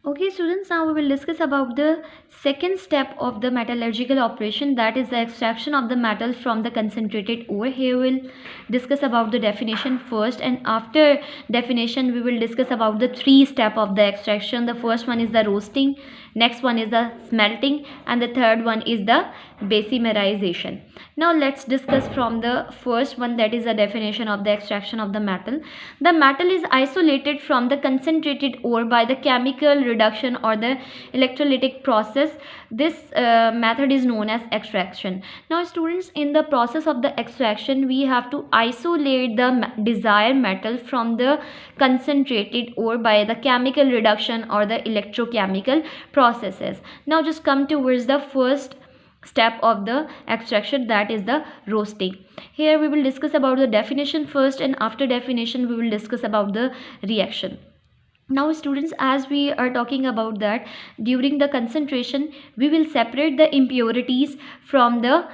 Okay students, now we will discuss about the second step of the metallurgical operation, that is the extraction of the metal from the concentrated ore. Here we will discuss about the definition first, and after definition we will discuss about the three step of the extraction. The first one is the roasting, next one is the smelting, and the third one is the basimerization. Now let's discuss from the first one, that is the definition of the extraction of the metal. The metal is isolated from the concentrated ore by the chemical reduction or the electrolytic process. This method is known as extraction. Now students, in the process of the extraction we have to isolate the desired metal from the concentrated ore by the chemical reduction or the electrochemical processes. Now just come towards the first step of the extraction, that is the roasting. Here we will discuss about the definition first, and after definition we will discuss about the reaction. Now students, as we are talking about that, during the concentration we will separate the impurities from the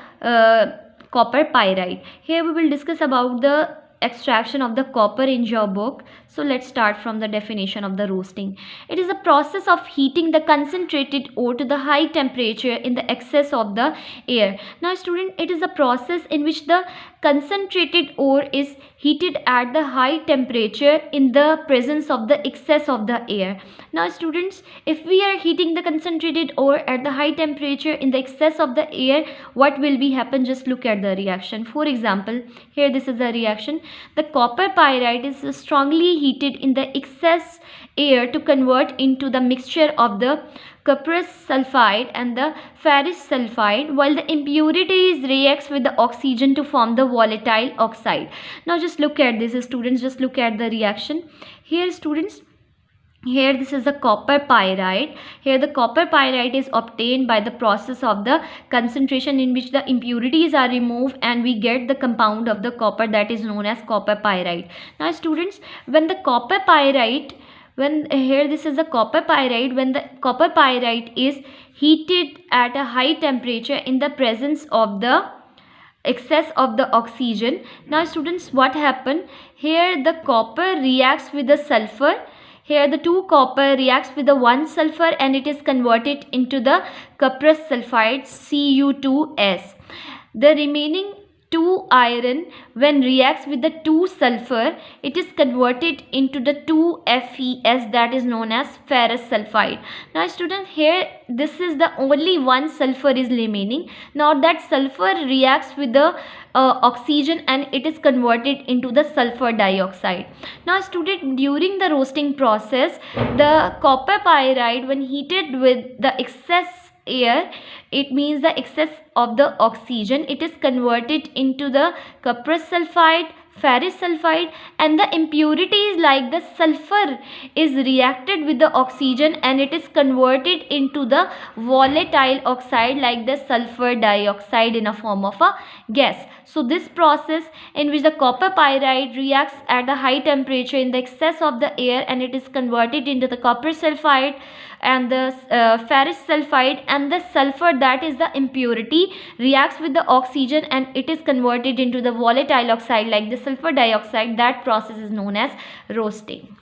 copper pyrite. Here we will discuss about the extraction of the copper in your book. So let's start from the definition of the roasting. It is a process of heating the concentrated ore to the high temperature in the excess of the air. Now student, it is a process in which the concentrated ore is heated at the high temperature in the presence of the excess of the air. Now students, if we are heating the concentrated ore at the high temperature in the excess of the air, what will be happen? Just look at the reaction. For example, here this is a reaction. The copper pyrite is strongly heated in the excess air to convert into the mixture of the cuprous sulfide and the ferrous sulfide, while the impurities reacts with the oxygen to form the volatile oxide. Now just look at this students, just look at the reaction. Here students, here this is the copper pyrite. Here the copper pyrite is obtained by the process of the concentration in which the impurities are removed and we get the compound of the copper, that is known as copper pyrite. Now students, when the copper pyrite, here this is the copper pyrite, when the copper pyrite is heated at a high temperature in the presence of the excess of the oxygen. Now students, what happened? Here the copper reacts with the sulfur. Here the two copper reacts with the one sulfur and it is converted into the cuprous sulfide Cu2S. The remaining two iron, when reacts with the two sulfur, it is converted into the 2FeS, that is known as ferrous sulfide. Now students, here this is the only one sulfur is remaining. Now that sulfur reacts with the oxygen and it is converted into the sulfur dioxide. Now student, during the roasting process, the copper pyrite, when heated with the excess air, it means the excess of the oxygen, it is converted into the cuprous sulfide, ferrous sulfide, and the impurities like the sulfur is reacted with the oxygen and it is converted into the volatile oxide like the sulfur dioxide in a form of a gas. So this process in which the copper pyrite reacts at a high temperature in the excess of the air and it is converted into the copper sulfide and the ferrous sulfide, and the sulfur, that is the impurity, reacts with the oxygen and it is converted into the volatile oxide like the sulfur dioxide. That process is known as roasting.